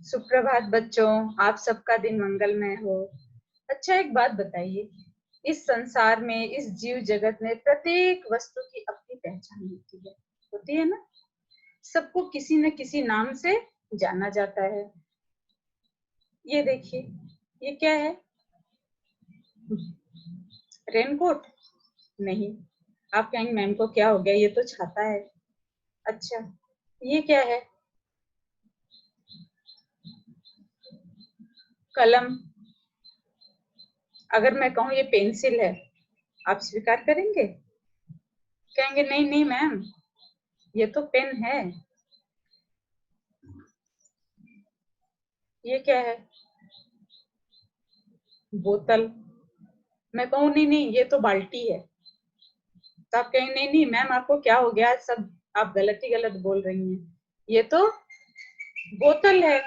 सुप्रभात बच्चों, आप सबका दिन मंगलमय हो। अच्छा, एक बात बताइए, इस संसार में, इस जीव जगत में प्रत्येक वस्तु की अपनी पहचान होती है ना। सबको किसी न किसी नाम से जाना जाता है। ये देखिए, ये क्या है? रेनकोट? नहीं। आप कहेंगे मैम को क्या हो गया, ये तो छाता है। अच्छा, ये क्या है? कलम। अगर मैं कहूँ ये पेंसिल है, आप स्वीकार करेंगे? कहेंगे नहीं नहीं मैम, ये तो पेन है। ये क्या है? बोतल। मैं कहूँ नहीं नहीं, ये तो बाल्टी है, तो आप कहेंगे नहीं नहीं मैम, आपको क्या हो गया, सब आप गलत ही गलत बोल रही हैं, ये तो बोतल है।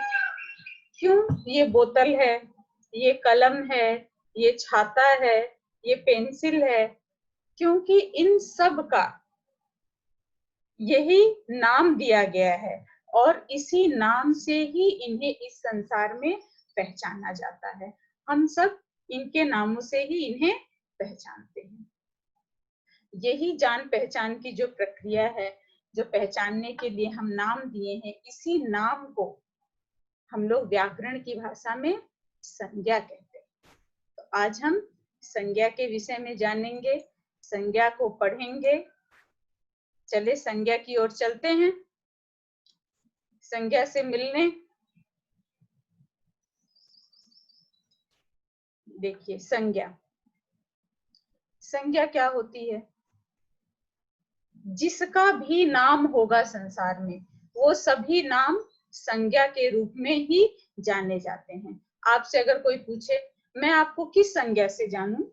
क्यों ये बोतल है, ये कलम है, ये छाता है, ये पेंसिल है? क्योंकि इन सब का यही नाम दिया गया है और इसी नाम से ही इन्हें इस संसार में पहचाना जाता है। हम सब इनके नामों से ही इन्हें पहचानते हैं। यही जान पहचान की जो प्रक्रिया है, जो पहचानने के लिए हम नाम दिए हैं, इसी नाम को हम लोग व्याकरण की भाषा में संज्ञा कहते हैं। तो आज हम संज्ञा के विषय में जानेंगे, संज्ञा को पढ़ेंगे। चले संज्ञा की ओर चलते हैं, संज्ञा से मिलने। देखिए, संज्ञा, संज्ञा क्या होती है? जिसका भी नाम होगा संसार में, वो सभी नाम संज्ञा के रूप में ही जाने जाते हैं। आपसे अगर कोई पूछे मैं आपको किस संज्ञा से जानूं,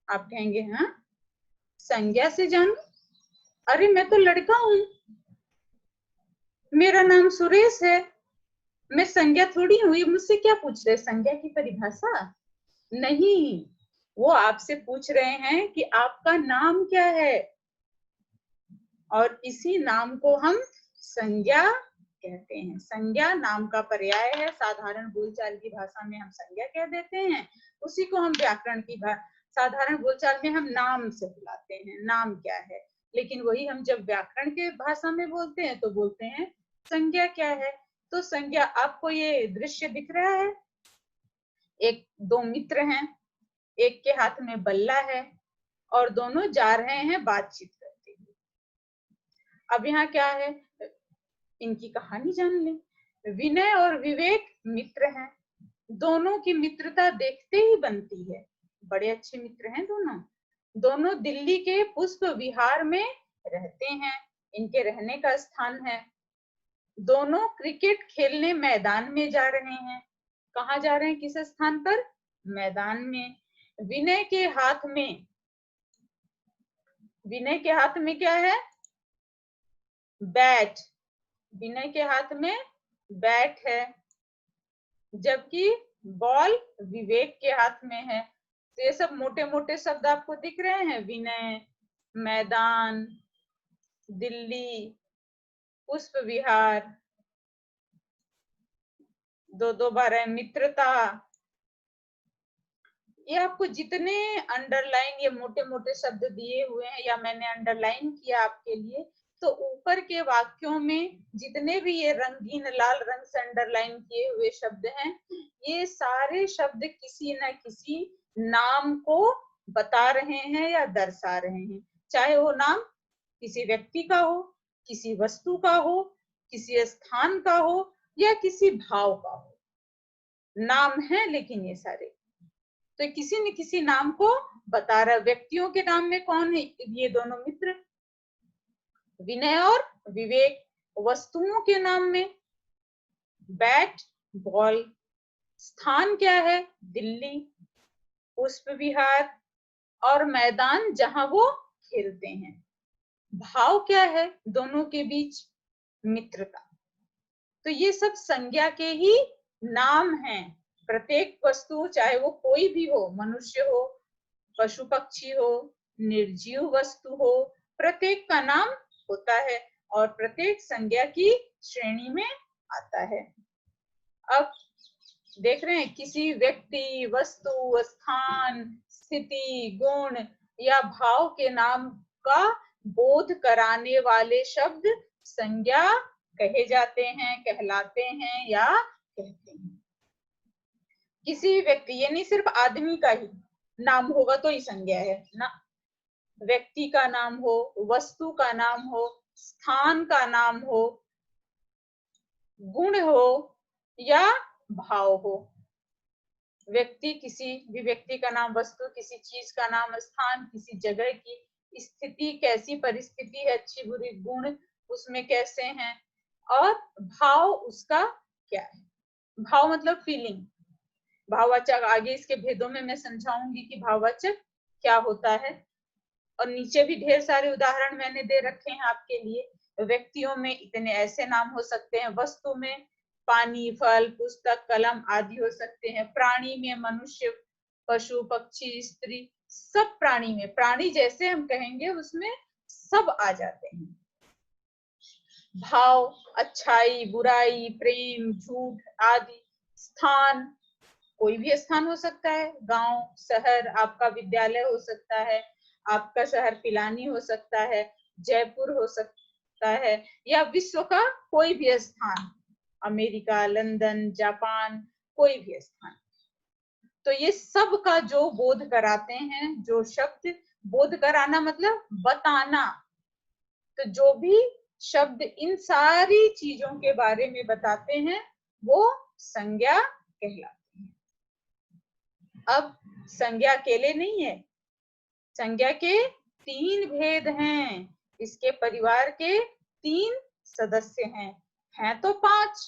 आप कहेंगे हाँ, संज्ञा से जानूं? अरे मैं तो लड़का हूं, मेरा नाम सुरेश है, मैं संज्ञा थोड़ी हूँ, ये मुझसे क्या पूछ रहे? संज्ञा की परिभाषा नहीं, वो आपसे पूछ रहे हैं कि आपका नाम क्या है, और इसी नाम को हम संज्ञा कहते हैं। संज्ञा नाम का पर्याय है, साधारण बोलचाल की भाषा में हम संज्ञा कह देते हैं, उसी को हम व्याकरण की साधारण बोलचाल में हम नाम से बुलाते हैं, नाम क्या है। लेकिन वही हम जब व्याकरण के भाषा में बोलते हैं तो बोलते हैं संज्ञा क्या है। तो संज्ञा, आपको ये दृश्य दिख रहा है, एक दो मित्र हैं, एक के हाथ में बल्ला है और दोनों जा रहे हैं बातचीत करते हुए। अब यहाँ क्या है, इनकी कहानी जान लें। विनय और विवेक मित्र हैं, दोनों की मित्रता देखते ही बनती है, बड़े अच्छे मित्र हैं दोनों। दोनों दिल्ली के पुष्प विहार में रहते हैं, इनके रहने का स्थान है। दोनों क्रिकेट खेलने मैदान में जा रहे हैं। कहाँ जा रहे हैं, किस स्थान पर? मैदान में। विनय के हाथ में, विनय के हाथ में क्या है? बैट। विनय के हाथ में बैट है, जबकि बॉल विवेक के हाथ में है। तो ये सब मोटे मोटे शब्द आपको दिख रहे हैं, विनय, मैदान, दिल्ली, पुष्प विहार, दो दो बार है मित्रता। ये आपको जितने अंडरलाइन, ये मोटे मोटे शब्द दिए हुए हैं या मैंने अंडरलाइन किया आपके लिए, तो ऊपर के वाक्यों में जितने भी ये रंगीन लाल रंग से अंडरलाइन किए हुए शब्द हैं, ये सारे शब्द किसी न किसी नाम को बता रहे हैं या दर्शा रहे हैं। चाहे वो नाम किसी व्यक्ति का हो, किसी वस्तु का हो, किसी स्थान का हो या किसी भाव का हो, नाम है लेकिन ये सारे तो किसी न किसी नाम को बता रहा। व्यक्तियों के नाम में कौन है? ये दोनों मित्र, विनय और विवेक। वस्तुओं के नाम में बैट, बॉल। स्थान क्या है? दिल्ली, पुष्प विहार और मैदान जहां वो खेलते हैं। भाव क्या है दोनों के बीच? मित्रता। तो ये सब संज्ञा के ही नाम हैं। प्रत्येक वस्तु, चाहे वो कोई भी हो, मनुष्य हो, पशु पक्षी हो, निर्जीव वस्तु हो, प्रत्येक का नाम होता है और प्रत्येक संज्ञा की श्रेणी में आता है। अब देख रहे हैं, किसी व्यक्ति, वस्तु, स्थान, स्थिति, गुण या भाव के नाम का बोध कराने वाले शब्द संज्ञा कहे जाते हैं, कहलाते हैं या कहते हैं। किसी व्यक्ति, ये नहीं सिर्फ आदमी का ही नाम होगा तो ही संज्ञा है ना, व्यक्ति का नाम हो, वस्तु का नाम हो, स्थान का नाम हो, गुण हो या भाव हो। व्यक्ति, किसी भी व्यक्ति का नाम, वस्तु किसी चीज का नाम, स्थान किसी जगह की स्थिति, कैसी परिस्थिति है, अच्छी बुरी, गुण उसमें कैसे हैं, और भाव उसका क्या है। भाव मतलब फीलिंग। भाववाचक, आगे इसके भेदों में मैं समझाऊंगी कि भाववाचक क्या होता है, और नीचे भी ढेर सारे उदाहरण मैंने दे रखे हैं आपके लिए। व्यक्तियों में इतने ऐसे नाम हो सकते हैं, वस्तु में पानी, फल, पुस्तक, कलम आदि हो सकते हैं, प्राणी में मनुष्य, पशु, पक्षी, स्त्री, सब प्राणी में, प्राणी जैसे हम कहेंगे उसमें सब आ जाते हैं। भाव अच्छाई, बुराई, प्रेम, झूठ आदि। स्थान, कोई भी स्थान हो सकता है, गांव, शहर, आपका विद्यालय हो सकता है, आपका शहर पिलानी हो सकता है, जयपुर हो सकता है, या विश्व का कोई भी स्थान, अमेरिका, लंदन, जापान, कोई भी स्थान। तो ये सब का जो बोध कराते हैं, जो शब्द, बोध कराना मतलब बताना, तो जो भी शब्द इन सारी चीजों के बारे में बताते हैं वो संज्ञा कहलाते हैं। अब संज्ञा अकेले नहीं है, संज्ञा के 3 भेद हैं, इसके परिवार के 3 सदस्य हैं तो 5,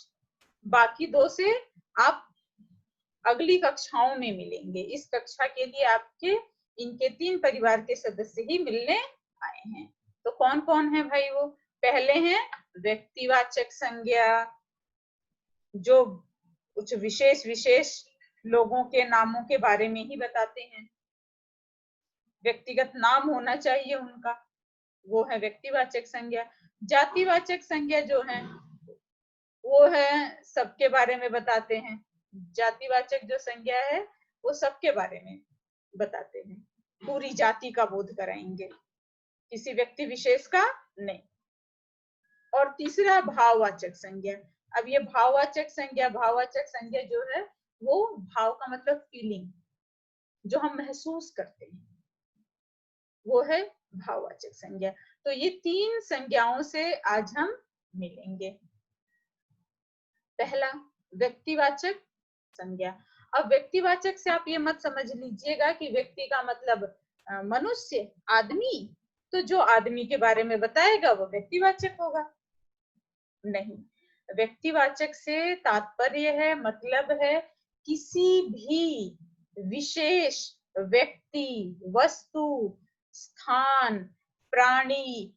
बाकी 2 से आप अगली कक्षाओं में मिलेंगे। इस कक्षा के लिए आपके इनके 3 परिवार के सदस्य ही मिलने आए हैं। तो कौन कौन है भाई? वो पहले हैं व्यक्तिवाचक संज्ञा, जो कुछ विशेष लोगों के नामों के बारे में ही बताते हैं, व्यक्तिगत नाम होना चाहिए उनका, वो है व्यक्तिवाचक संज्ञा। जातिवाचक संज्ञा जो है वो है सबके बारे में बताते हैं। जातिवाचक जो संज्ञा है वो सबके बारे में बताते हैं, पूरी जाति का बोध कराएंगे, किसी व्यक्ति विशेष का नहीं। और तीसरा भाववाचक संज्ञा। अब ये भाववाचक संज्ञा जो है वो भाव का मतलब फीलिंग, जो हम महसूस करते हैं, वो है भाववाचक संज्ञा। तो ये 3 संज्ञाओं से आज हम मिलेंगे। पहला व्यक्तिवाचक संज्ञा। अब व्यक्तिवाचक से आप ये मत समझ लीजिएगा कि व्यक्ति का मतलब मनुष्य, आदमी, तो जो आदमी के बारे में बताएगा वो व्यक्तिवाचक होगा, नहीं। व्यक्तिवाचक से तात्पर्य है, मतलब है किसी भी विशेष व्यक्ति, वस्तु, स्थान, प्राणी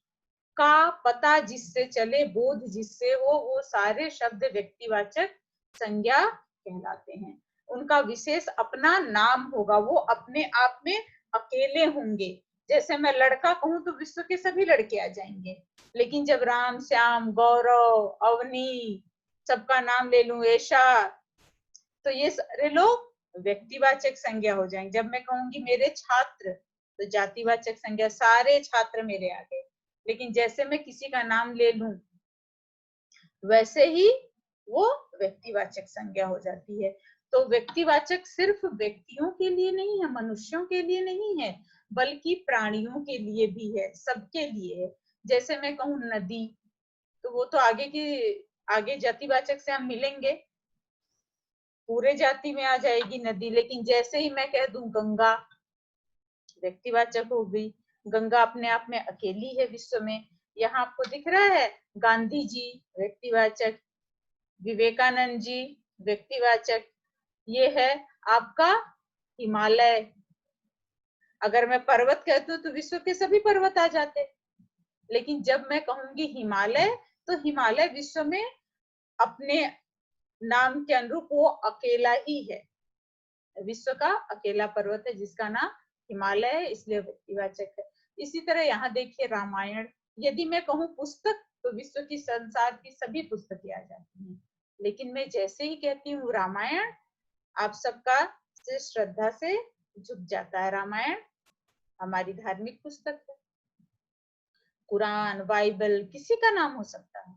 का पता जिससे चले, बोध जिससे हो, वो सारे शब्द व्यक्तिवाचक संज्ञा कहलाते हैं। उनका विशेष अपना नाम होगा, वो अपने आप में अकेले होंगे। जैसे मैं लड़का कहूं तो विश्व के सभी लड़के आ जाएंगे, लेकिन जब राम, श्याम, गौरव, अवनी, सबका नाम ले लूं, ऐशा, तो ये सारे लोग व्यक्तिवाचक संज्ञा हो जाएंगे। जब मैं कहूंगी मेरे छात्र, तो जातिवाचक संज्ञा, सारे छात्र मेरे आ गए। लेकिन जैसे मैं किसी का नाम ले लूं वैसे ही वो व्यक्तिवाचक संज्ञा हो जाती है। तो व्यक्तिवाचक सिर्फ व्यक्तियों के लिए नहीं है, मनुष्यों के लिए नहीं है, बल्कि प्राणियों के लिए भी है, सबके लिए है। जैसे मैं कहूँ नदी, तो वो तो आगे जातिवाचक से हम मिलेंगे, पूरे जाति में आ जाएगी नदी। लेकिन जैसे ही मैं कह दूं गंगा, व्यक्तिवाचक हो गई। गंगा अपने आप में अकेली है विश्व में। यहाँ आपको दिख रहा है गांधी जी, व्यक्तिवाचक, विवेकानंद जी, व्यक्तिवाचक। ये है आपका हिमालय। अगर मैं पर्वत कहती हूँ तो विश्व के सभी पर्वत आ जाते, लेकिन जब मैं कहूंगी हिमालय, तो हिमालय विश्व में अपने नाम के अनुरूप वो अकेला ही है, विश्व का अकेला पर्वत है जिसका नाम हिमालय है, इसलिए व्यक्तिवाचक है। इसी तरह यहाँ देखिए रामायण, यदि मैं कहूँ पुस्तक, तो विश्व की, संसार की सभी पुस्तकें आ जाती हैं, लेकिन मैं जैसे ही कहती हूँ रामायण, आप सबका से श्रद्धा से झुक जाता है। रामायण हमारी धार्मिक पुस्तक है। कुरान, बाइबल किसी का नाम हो सकता है।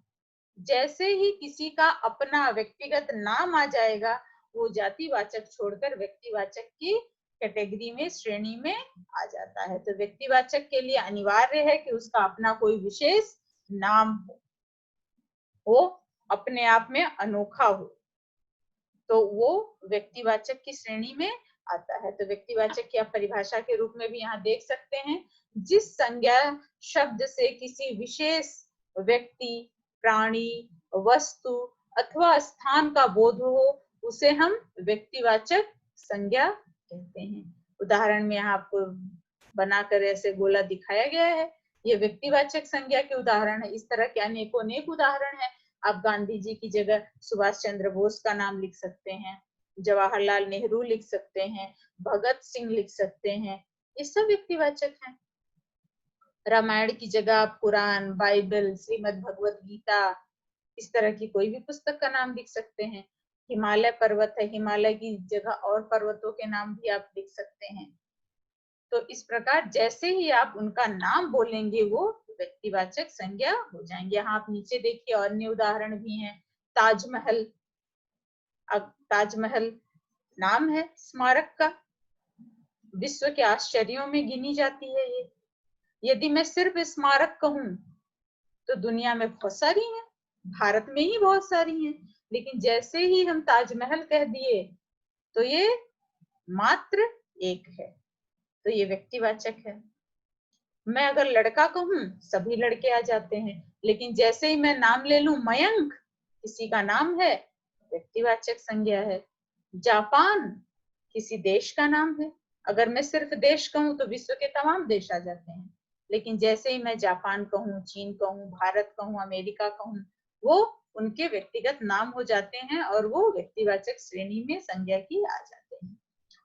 जैसे ही किसी का अपना व्यक्तिगत नाम आ जाएगा, वो जातिवाचक छोड़कर व्यक्तिवाचक की कैटेगरी में, श्रेणी में आ जाता है। तो व्यक्तिवाचक के लिए अनिवार्य है कि उसका अपना कोई विशेष नाम हो, वो अपने आप में अनोखा हो, तो वो व्यक्तिवाचक की श्रेणी में आता है। तो व्यक्तिवाचक की आप परिभाषा के रूप में भी यहाँ देख सकते हैं, जिस संज्ञा शब्द से किसी विशेष व्यक्ति, प्राणी, वस्तु अथवा स्थान का बोध हो, उसे हम व्यक्तिवाचक संज्ञा कहते हैं। उदाहरण में यहाँ आपको बनाकर ऐसे गोला दिखाया गया है, ये व्यक्तिवाचक संज्ञा के उदाहरण है। इस तरह के अनेकों अनेक उदाहरण है। आप गांधी जी की जगह सुभाष चंद्र बोस का नाम लिख सकते हैं, जवाहरलाल नेहरू लिख सकते हैं, भगत सिंह लिख सकते हैं, ये सब व्यक्तिवाचक हैं। रामायण की जगह आप कुरान, बाइबल, श्रीमद् भगवत गीता, इस तरह की कोई भी पुस्तक का नाम लिख सकते हैं। हिमालय पर्वत है, हिमालय की जगह और पर्वतों के नाम भी आप लिख सकते हैं। तो इस प्रकार जैसे ही आप उनका नाम बोलेंगे, वो व्यक्तिवाचक संज्ञा हो जाएंगे। यहाँ आप नीचे देखिए और अन्य उदाहरण भी हैं। ताजमहल, अब ताजमहल नाम है स्मारक का, विश्व के आश्चर्यों में गिनी जाती है ये। यदि मैं सिर्फ स्मारक कहूं तो दुनिया में बहुत सारी हैं, भारत में ही बहुत सारी हैं, लेकिन जैसे ही हम ताजमहल कह दिए तो ये मात्र एक है, तो ये व्यक्तिवाचक है। मैं अगर लड़का कहूं, सभी लड़के आ जाते हैं, लेकिन जैसे ही मैं नाम ले लूं मयंक, किसी का नाम है, व्यक्तिवाचक संज्ञा है। जापान किसी देश का नाम है। अगर मैं सिर्फ देश कहूं तो विश्व के तमाम देश आ जाते हैं, लेकिन जैसे ही मैं जापान कहूं, चीन कहूं, भारत कहूं, अमेरिका कहूं, वो उनके व्यक्तिगत नाम हो जाते हैं और वो व्यक्तिवाचक श्रेणी में संज्ञा की आ जाते हैं।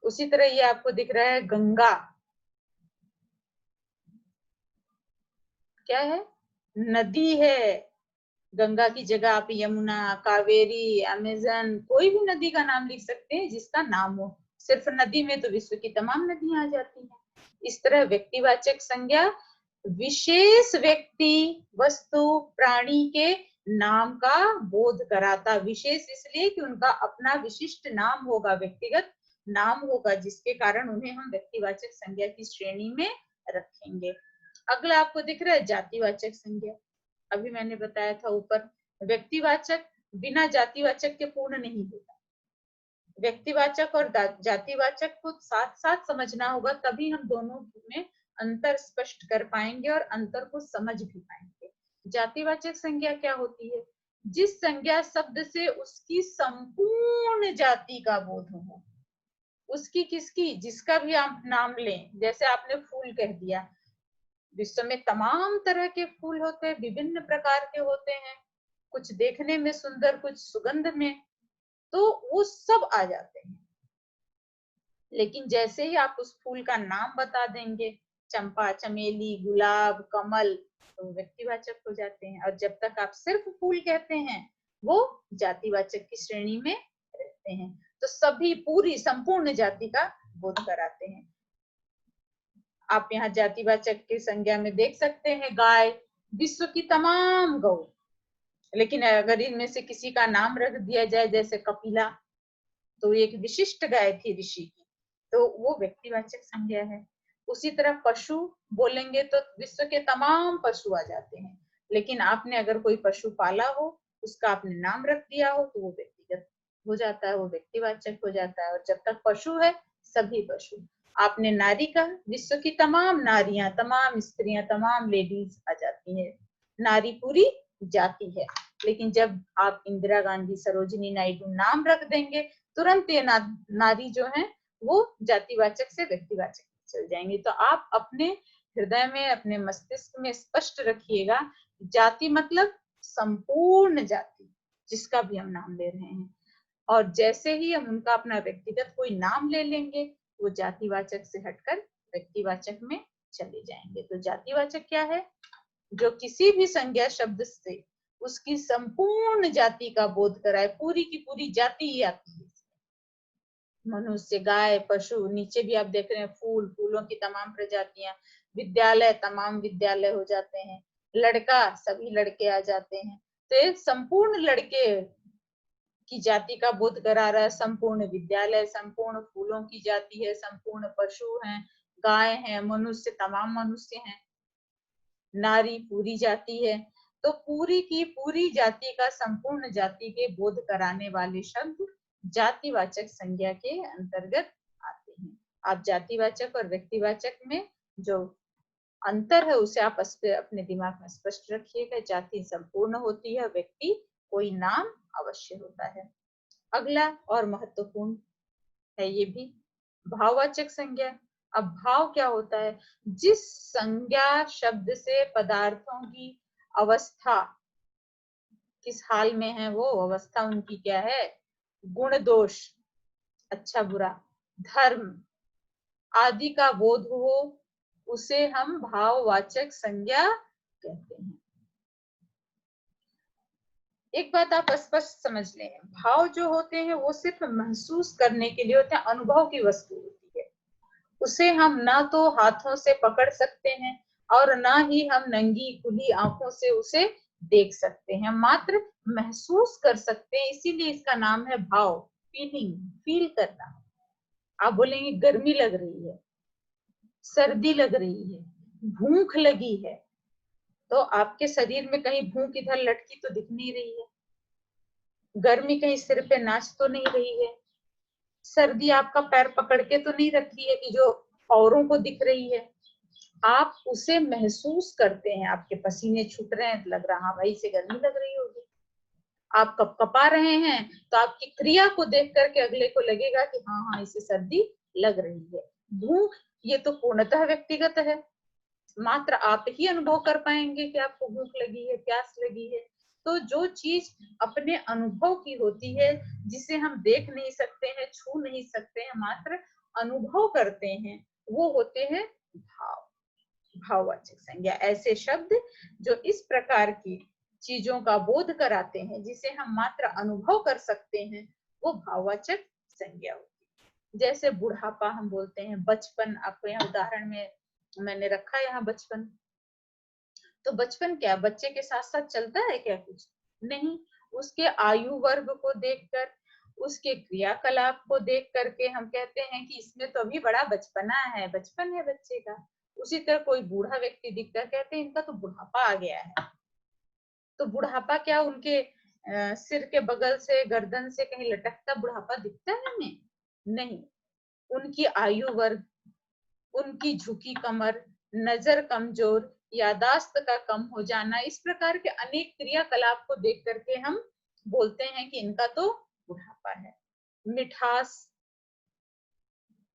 उसी तरह ये आपको दिख रहा है गंगा, क्या है? नदी है। गंगा की जगह आप यमुना, कावेरी, अमेजन, कोई भी नदी का नाम लिख सकते हैं जिसका नाम हो। सिर्फ नदी में तो विश्व की तमाम नदियां आ जाती हैं। इस तरह व्यक्तिवाचक संज्ञा विशेष व्यक्ति, वस्तु, प्राणी के नाम का बोध कराता। विशेष इसलिए कि उनका अपना विशिष्ट नाम होगा, व्यक्तिगत नाम होगा, जिसके कारण उन्हें हम व्यक्तिवाचक संज्ञा की श्रेणी में रखेंगे। अगला आपको दिख रहा है जातिवाचक संज्ञा। अभी मैंने बताया था ऊपर, व्यक्तिवाचक बिना जातिवाचक के पूर्ण नहीं होता। व्यक्तिवाचक और जातिवाचक को साथ साथ समझना होगा, तभी हम दोनों में अंतर स्पष्ट कर पाएंगे और अंतर को समझ भी पाएंगे। जातिवाचक संज्ञा क्या होती है? जिस संज्ञा शब्द से उसकी संपूर्ण जाति का बोध हो। उसकी किसकी? जिसका भी आप नाम लें, जैसे आपने फूल कह दिया, विश्व में तमाम तरह के फूल होते हैं, विभिन्न प्रकार के होते हैं, कुछ देखने में सुंदर, कुछ सुगंध में, तो वो सब आ जाते हैं। लेकिन जैसे ही आप उस फूल का नाम बता देंगे, चंपा, चमेली, गुलाब, कमल, तो व्यक्तिवाचक हो जाते हैं। और जब तक आप सिर्फ फूल कहते हैं, वो जातिवाचक की श्रेणी में रहते हैं। तो सभी पूरी संपूर्ण जाति का बोध कराते हैं। आप यहाँ जातिवाचक की संज्ञा में देख सकते हैं गाय, विश्व की तमाम गौ, लेकिन अगर इनमें से किसी का नाम रख दिया जाए जैसे कपिला, तो एक विशिष्ट गाय थी ऋषि की, तो वो व्यक्तिवाचक संज्ञा है। उसी तरह पशु बोलेंगे तो विश्व के तमाम पशु आ जाते हैं, लेकिन आपने अगर कोई पशु पाला हो, उसका आपने नाम रख दिया हो, तो वो व्यक्तिगत हो जाता है, वो व्यक्तिवाचक हो जाता है। और जब तक पशु है, सभी पशु। आपने नारी का, विश्व की तमाम नारियां, तमाम स्त्रियां, तमाम लेडीज आ जाती है, नारी पूरी जाति है। लेकिन जब आप इंदिरा गांधी, सरोजिनी नायडू नाम रख देंगे, तुरंत ये नारी जो है वो जातिवाचक से व्यक्तिवाचक चल जाएंगे। तो आप अपने हृदय में, अपने मस्तिष्क में स्पष्ट रखिएगा, जाति मतलब संपूर्ण जाति, जिसका भी हम नाम ले रहे हैं। और जैसे ही हम उनका अपना व्यक्तिगत कोई नाम ले लेंगे, वो जातिवाचक से हटकर व्यक्तिवाचक में चले जाएंगे। तो जातिवाचक क्या है? जो किसी भी संज्ञा शब्द से उसकी संपूर्ण जाति का बोध कराए, पूरी की पूरी जाति ही आती है। मनुष्य, गाय, पशु, नीचे भी आप देख रहे हैं फूल, फूलों की तमाम प्रजातियां, विद्यालय, तमाम विद्यालय हो जाते हैं, लड़का, सभी लड़के आ जाते हैं। तो एक संपूर्ण लड़के की जाति का बोध करा रहा है, संपूर्ण विद्यालय, संपूर्ण फूलों की जाति है, संपूर्ण पशु हैं, गाय हैं, मनुष्य, तमाम मनुष्य हैं, नारी पूरी जाति है। तो पूरी की पूरी जाति का संपूर्ण जाति के बोध कराने वाले शब्द जातिवाचक संज्ञा के अंतर्गत आते हैं। आप जातिवाचक और व्यक्तिवाचक में जो अंतर है उसे आप अपने दिमाग में स्पष्ट रखिएगा। जाति संपूर्ण होती है, व्यक्ति कोई नाम अवश्य होता है। अगला और महत्वपूर्ण है ये भी, भाववाचक संज्ञा। अब भाव क्या होता है? जिस संज्ञा शब्द से पदार्थों की अवस्था किस हाल में है, वो अवस्था उनकी क्या है, गुण दोष, अच्छा बुरा, धर्म आदि का बोध हो, उसे हम भाववाचक संज्ञा कहते हैं। एक बात आप स्पष्ट समझ लें, भाव जो होते हैं वो सिर्फ महसूस करने के लिए होते हैं, अनुभव की वस्तु होती है। उसे हम ना तो हाथों से पकड़ सकते हैं और ना ही हम नंगी खुली आंखों से उसे देख सकते हैं, मात्र महसूस कर सकते हैं। इसीलिए इसका नाम है भाव, फीलिंग, फील करना। आप बोलेंगे गर्मी लग रही है, सर्दी लग रही है, भूख लगी है, तो आपके शरीर में कहीं भूख इधर लटकी तो दिख नहीं रही है, गर्मी कहीं सिर पे नाच तो नहीं रही है, सर्दी आपका पैर पकड़ के तो नहीं रखी है कि जो औरों को दिख रही है। आप उसे महसूस करते हैं, आपके पसीने छूट रहे हैं, लग रहा हाँ भाई इसे गर्मी लग रही होगी। आप कपकपा रहे हैं तो आपकी क्रिया को देख करके अगले को लगेगा कि हाँ हाँ इसे सर्दी लग रही है। भूख, ये तो पूर्णतः व्यक्तिगत है, मात्र आप ही अनुभव कर पाएंगे कि आपको भूख लगी है, प्यास लगी है। तो जो चीज अपने अनुभव की होती है, जिसे हम देख नहीं सकते हैं, छू नहीं सकते हैं, मात्र अनुभव करते हैं, वो होते हैं भाव, भाववाचक संज्ञा। ऐसे शब्द जो इस प्रकार की चीजों का बोध कराते हैं, जिसे हम मात्र अनुभव कर सकते हैं, वो भाववाचक संज्ञा होती है। जैसे बुढ़ापा हम बोलते हैं, बचपन, आपको यहाँ उदाहरण में मैंने रखा है यहाँ बचपन। तो बचपन क्या बच्चे के साथ साथ चलता है क्या? कुछ नहीं। उसके आयु वर्ग को देखकर, उसके क्रियाकलाप को देख करके हम कहते हैं कि इसमें तो अभी बड़ा बचपना है, बचपन है बच्चे का। उसी तरह कोई बूढ़ा व्यक्ति दिखकर कहते हैं इनका तो बुढ़ापा आ गया है। तो बुढ़ापा क्या उनके सिर के बगल से, गर्दन से कहीं लटकता बुढ़ापा दिखता है हमें? नहीं। उनकी आयु वर्ग, उनकी झुकी कमर, नजर कमजोर, यादाश्त का कम हो जाना, इस प्रकार के अनेक क्रियाकलाप को देख करके हम बोलते हैं कि इनका तो बुढ़ापा है। मिठास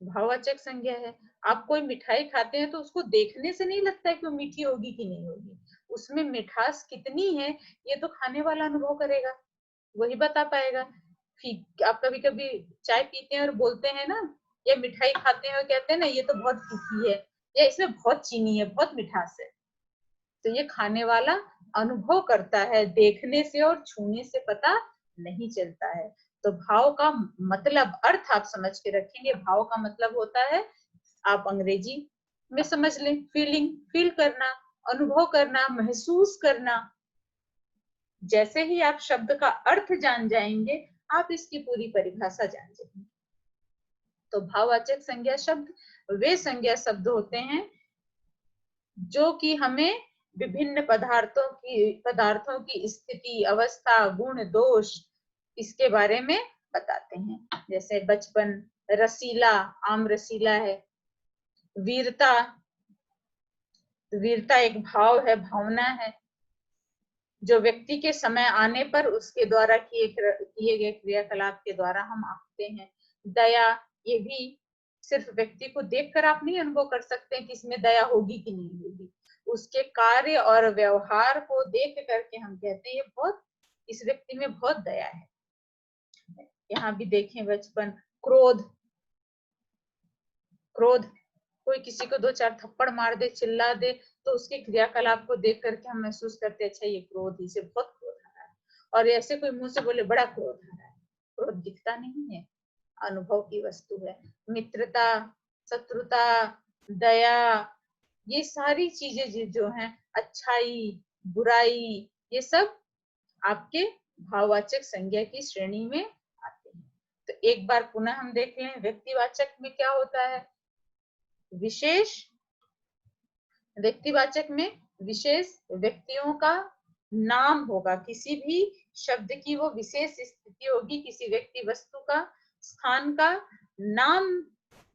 भाववाचक संज्ञा है। आप कोई मिठाई खाते हैं तो उसको देखने से नहीं लगता है कि वो मीठी होगी कि नहीं होगी, उसमें मिठास कितनी है ये तो खाने वाला अनुभव करेगा, वही बता पाएगा। आप कभी कभी चाय पीते हैं और बोलते हैं ना, या मिठाई खाते हैं और कहते हैं ना ये तो बहुत तीखी है, या इसमें बहुत चीनी है, बहुत मिठास है। तो ये खाने वाला अनुभव करता है, देखने से और छूने से पता नहीं चलता है। तो भाव का मतलब, अर्थ आप समझ के रखेंगे। भाव का मतलब होता है, आप अंग्रेजी में समझ लें, फीलिंग, फील करना, अनुभव करना, महसूस करना। जैसे ही आप शब्द का अर्थ जान जाएंगे, आप इसकी पूरी परिभाषा जान जाएंगे। तो भाववाचक संज्ञा शब्द वे संज्ञा शब्द होते हैं जो कि हमें विभिन्न पदार्थों की स्थिति, अवस्था, गुण, दोष, इसके बारे में बताते हैं। जैसे बचपन, रसीला, आम रसीला है। वीरता, वीरता एक भाव है, भावना है, जो व्यक्ति के समय आने पर उसके द्वारा किए गए क्रियाकलाप के द्वारा हम आंकते हैं। दया, ये भी सिर्फ व्यक्ति को देखकर आप नहीं अनुभव कर सकते हैं कि इसमें दया होगी कि नहीं होगी, उसके कार्य और व्यवहार को देख करके हम कहते हैं ये बहुत, इस व्यक्ति में बहुत दया है। यहाँ भी देखें बचपन। क्रोध, क्रोध, कोई किसी को दो चार थप्पड़ मार दे, चिल्ला दे, तो उसके क्रियाकलाप को देख करके हम महसूस करते हैं अच्छा ये क्रोध, इसे बहुत क्रोध और ऐसे कोई मुंह से बोले बड़ा क्रोध आ रहा है, क्रोध दिखता नहीं है, अनुभव की वस्तु है। मित्रता, शत्रुता, दया, ये सारी चीजें जो हैं, अच्छाई, बुराई, ये सब आपके भाववाचक संज्ञा की श्रेणी में आते हैं। तो एक बार पुनः हम देख लें, व्यक्तिवाचक में क्या होता है? विशेष, व्यक्तिवाचक में विशेष व्यक्तियों का नाम होगा, किसी भी शब्द की वो विशेष स्थिति होगी, किसी व्यक्ति वस्तु का, स्थान का नाम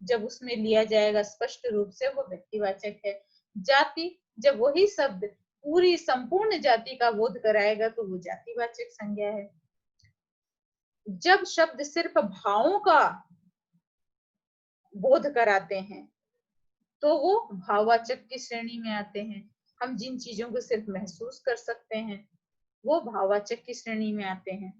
जब उसमें लिया जाएगा स्पष्ट रूप से, वो व्यक्तिवाचक है। जाति, जब वही शब्द पूरी संपूर्ण जाति का बोध कराएगा तो वो जातिवाचक संज्ञा है। जब शब्द सिर्फ भावों का बोध कराते हैं तो वो भाववाचक की श्रेणी में आते हैं। हम जिन चीजों को सिर्फ महसूस कर सकते हैं वो भाववाचक की श्रेणी में आते हैं।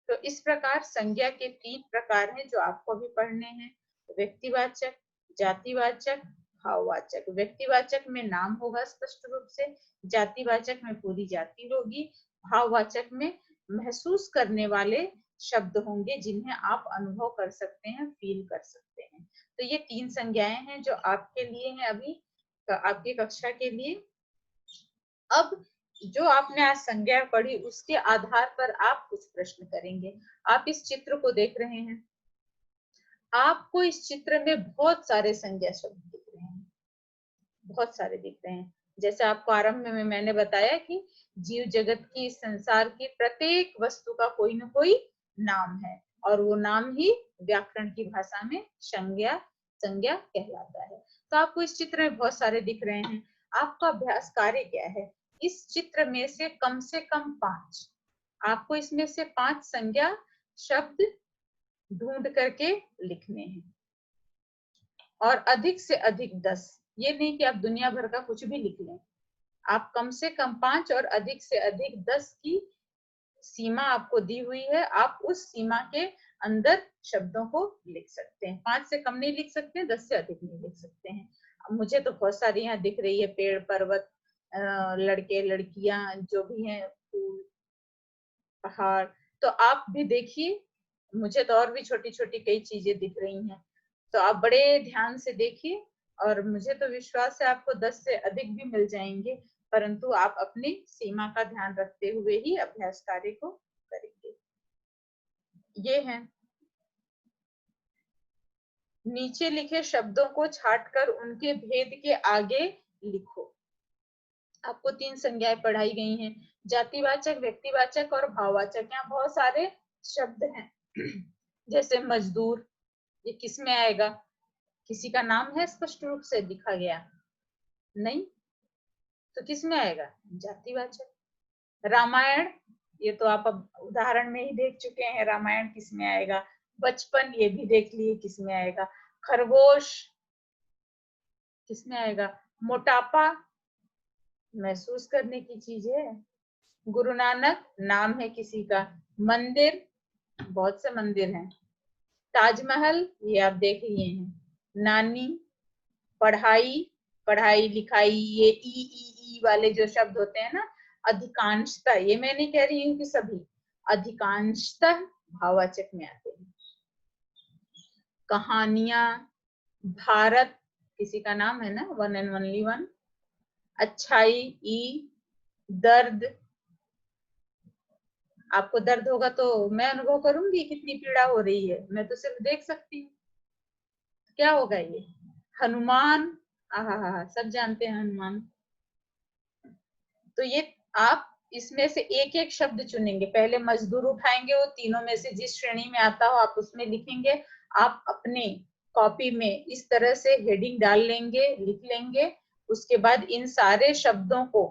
तो इस प्रकार संज्ञा के 3 प्रकार हैं जो आपको भी पढ़ने हैं, व्यक्तिवाचक, जातिवाचक, भाववाचक। व्यक्तिवाचक में नाम होगा स्पष्ट रूप से, जातिवाचक में पूरी जाति होगी, भाववाचक में महसूस करने वाले शब्द होंगे जिन्हें आप अनुभव कर सकते हैं, फील कर सकते हैं। तो ये 3 संज्ञाएं हैं जो आपके लिए हैं अभी, आपकी कक्षा के लिए। अब जो आपने आज संज्ञा पढ़ी उसके आधार पर आप कुछ प्रश्न करेंगे। आप इस चित्र को देख रहे हैं, आपको इस चित्र में बहुत सारे संज्ञा शब्द दिख रहे हैं, बहुत सारे दिख रहे हैं। जैसे आपको आरंभ में मैंने बताया कि जीव जगत की, संसार की प्रत्येक वस्तु का कोई न कोई नाम है और वो नाम ही व्याकरण की भाषा में संज्ञा कहलाता है। तो आपको इस चित्र में बहुत सारे दिख रहे हैं। आपका अभ्यास कार्य क्या है? इस चित्र में से कम 5, आपको इसमें से 5 संज्ञा शब्द ढूंढ करके लिखने हैं और अधिक से अधिक 10। ये नहीं कि आप दुनिया भर का कुछ भी लिख लें, आप कम से कम 5 और अधिक से अधिक 10 की सीमा आपको दी हुई है। आप उस सीमा के अंदर शब्दों को लिख सकते हैं। 5 से कम नहीं लिख सकते, 10 से अधिक नहीं लिख सकते हैं। मुझे तो बहुत सारी यहाँ दिख रही है, पेड़, पर्वत, लड़के, लड़कियां, जो भी हैं, फूल, पहाड़। तो आप भी देखिए, मुझे तो और भी छोटी छोटी कई चीजें दिख रही हैं, तो आप बड़े ध्यान से देखिए और मुझे तो विश्वास है आपको 10 से अधिक भी मिल जाएंगे, परंतु आप अपनी सीमा का ध्यान रखते हुए ही अभ्यास कार्य को करेंगे। ये है, नीचे लिखे शब्दों को छांटकर उनके भेद के आगे लिखो। आपको 3 संज्ञाएं पढ़ाई गई हैं, जातिवाचक, व्यक्तिवाचक और भाववाचक। यहाँ बहुत सारे शब्द हैं जैसे मजदूर, ये किस में आएगा? किसी का नाम है स्पष्ट रूप से दिखा गया? नहीं, तो किस में आएगा? जातिवाचक। रामायण, ये तो आप अब उदाहरण में ही देख चुके हैं, रामायण किस में आएगा? बचपन, ये भी देख लिए किस में आएगा? खरगोश किस में आएगा? मोटापा, महसूस करने की चीज है। गुरु नानक, नाम है किसी का। मंदिर, बहुत से मंदिर हैं। ताजमहल, ये आप देख लिए हैं। नानी, पढ़ाई, पढ़ाई लिखाई, ये ई वाले जो शब्द होते हैं ना, अधिकांशतः, ये मैं नहीं कह रही हूँ कि सभी, अधिकांशतः भाववाचक में आते हैं। कहानियां, भारत, किसी का नाम है ना, वन एंड ओनली वन। अच्छाई, ई। दर्द, आपको दर्द होगा तो मैं अनुभव करूंगी कितनी पीड़ा हो रही है, मैं तो सिर्फ देख सकती हूँ, क्या होगा ये? हनुमान, आहा, सब जानते हैं हनुमान। तो ये आप इसमें से एक एक शब्द चुनेंगे, पहले मजदूर उठाएंगे, वो तीनों में से जिस श्रेणी में आता हो आप उसमें लिखेंगे। आप अपने कॉपी में इस तरह से हेडिंग डाल लेंगे, लिख लेंगे। उसके बाद इन सारे शब्दों को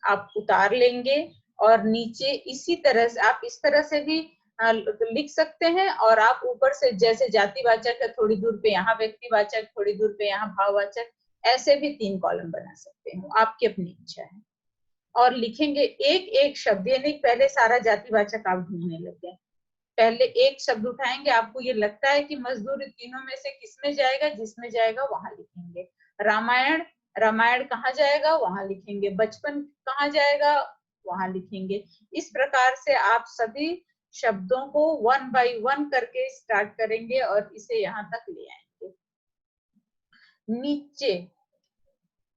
आप उतार लेंगे और नीचे इसी तरह से, आप इस तरह से भी लिख सकते हैं और आप ऊपर से, जैसे जातिवाचक है थोड़ी दूर पे यहाँ व्यक्तिवाचक, थोड़ी दूर पे यहाँ भाववाचक, ऐसे भी 3 कॉलम बना सकते हैं, आपकी अपनी इच्छा है। और लिखेंगे एक एक शब्द, यानी पहले सारा जातिवाचक आप ढूंढने लग गए। पहले एक शब्द उठाएंगे, आपको ये लगता है कि मजदूर तीनों में से किसमें जाएगा, जिसमें जाएगा वहां लिखेंगे। रामायण, रामायण कहाँ जाएगा वहां लिखेंगे। बचपन कहाँ जाएगा, वहां लिखेंगे। इस प्रकार से आप सभी शब्दों को 1 बाय 1 करके स्टार्ट करेंगे और इसे यहाँ तक ले आएंगे। नीचे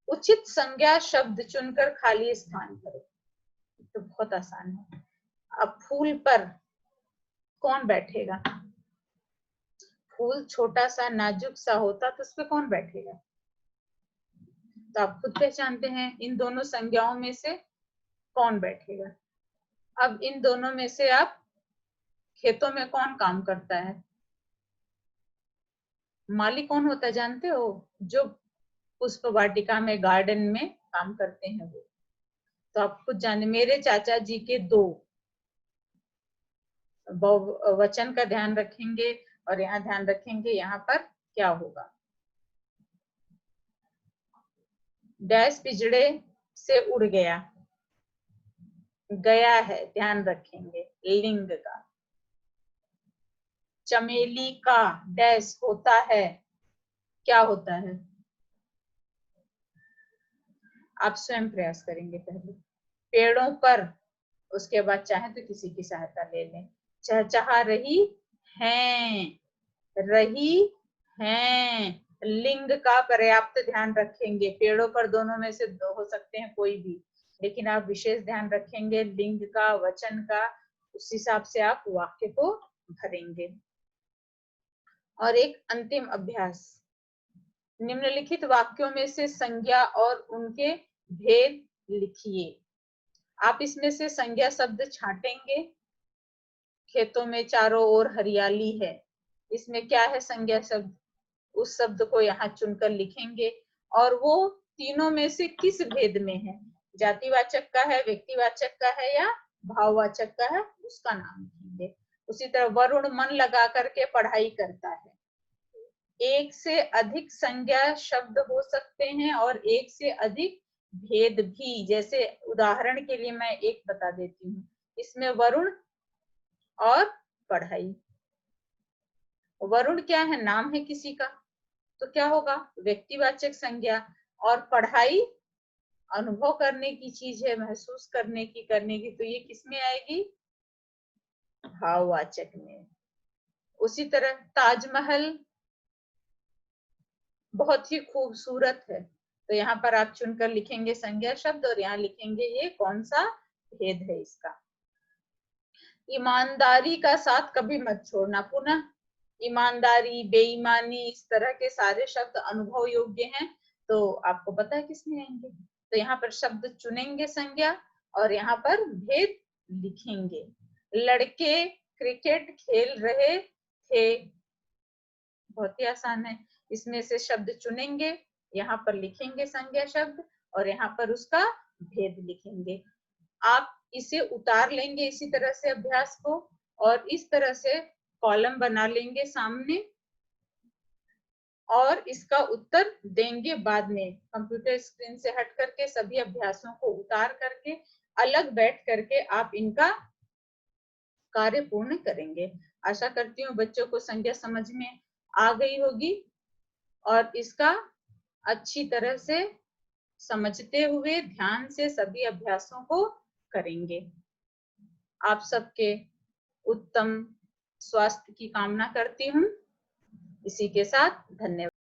उचित संज्ञा शब्द चुनकर खाली स्थान करो। तो बहुत आसान है। अब फूल पर कौन बैठेगा? फूल छोटा सा नाजुक सा होता तो उस पर कौन बैठेगा? तो आप खुद पहचानते हैं इन दोनों संज्ञाओं में से कौन बैठेगा। अब इन दोनों में से आप खेतों में कौन काम करता है? माली कौन होता है जानते हो? जो पुष्प वाटिका में, गार्डन में काम करते हैं वो। तो आप खुद जाने। मेरे चाचा जी के 2 वचन का ध्यान रखेंगे और यहाँ ध्यान रखेंगे यहाँ पर क्या होगा। डैश पिजड़े से उड़ गया, गया है, ध्यान रखेंगे लिंग का। चमेली का डैश होता है, क्या होता है? आप स्वयं प्रयास करेंगे पहले। पेड़ों पर, उसके बाद चाहे तो किसी की सहायता ले लें। चहचहा रही हैं, रही हैं, लिंग का पर्याप्त ध्यान रखेंगे। पेड़ों पर दोनों में से 2 हो सकते हैं, कोई भी, लेकिन आप विशेष ध्यान रखेंगे लिंग का, वचन का। उस हिसाब से आप वाक्य को भरेंगे। और एक अंतिम अभ्यास, निम्नलिखित वाक्यों में से संज्ञा और उनके भेद लिखिए। आप इसमें से संज्ञा शब्द छांटेंगे। खेतों में चारों ओर हरियाली है, इसमें क्या है संज्ञा शब्द? उस शब्द को यहाँ चुनकर लिखेंगे और वो तीनों में से किस भेद में है, जातिवाचक का है, व्यक्तिवाचक का है या भाववाचक का है, उसका नाम लिखेंगे। उसी तरह वरुण मन लगा करके पढ़ाई करता है। एक से अधिक संज्ञा शब्द हो सकते हैं और एक से अधिक भेद भी। जैसे उदाहरण के लिए मैं एक बता देती हूँ, इसमें वरुण और पढ़ाई। वरुण क्या है? नाम है किसी का, तो क्या होगा? व्यक्तिवाचक संज्ञा। और पढ़ाई अनुभव करने की चीज है, महसूस करने की, तो ये किसमें आएगी? भाववाचक में। उसी तरह ताजमहल बहुत ही खूबसूरत है, तो यहाँ पर आप चुनकर लिखेंगे संज्ञा शब्द और यहाँ लिखेंगे ये कौन सा भेद है इसका। ईमानदारी का साथ कभी मत छोड़ना। पुनः ईमानदारी, बेईमानी, इस तरह के सारे शब्द अनुभव योग्य हैं, तो आपको पता है किसमें आएंगे। तो यहाँ पर शब्द चुनेंगे संज्ञा और यहाँ पर भेद लिखेंगे। लड़के क्रिकेट खेल रहे थे, बहुत ही आसान है। इसमें से शब्द चुनेंगे, यहाँ पर लिखेंगे संज्ञा शब्द और यहाँ पर उसका भेद लिखेंगे। आप इसे उतार लेंगे इसी तरह से अभ्यास को और इस तरह से कॉलम बना लेंगे सामने और इसका उत्तर देंगे बाद में। कंप्यूटर स्क्रीन से हट करके सभी अभ्यासों को उतार करके अलग बैठ करके आप इनका कार्य पूर्ण करेंगे। आशा करती हूँ बच्चों को संज्ञा समझ में आ गई होगी और इसका अच्छी तरह से समझते हुए ध्यान से सभी अभ्यासों को करेंगे। आप सबके उत्तम स्वास्थ्य की कामना करती हूँ। इसी के साथ धन्यवाद।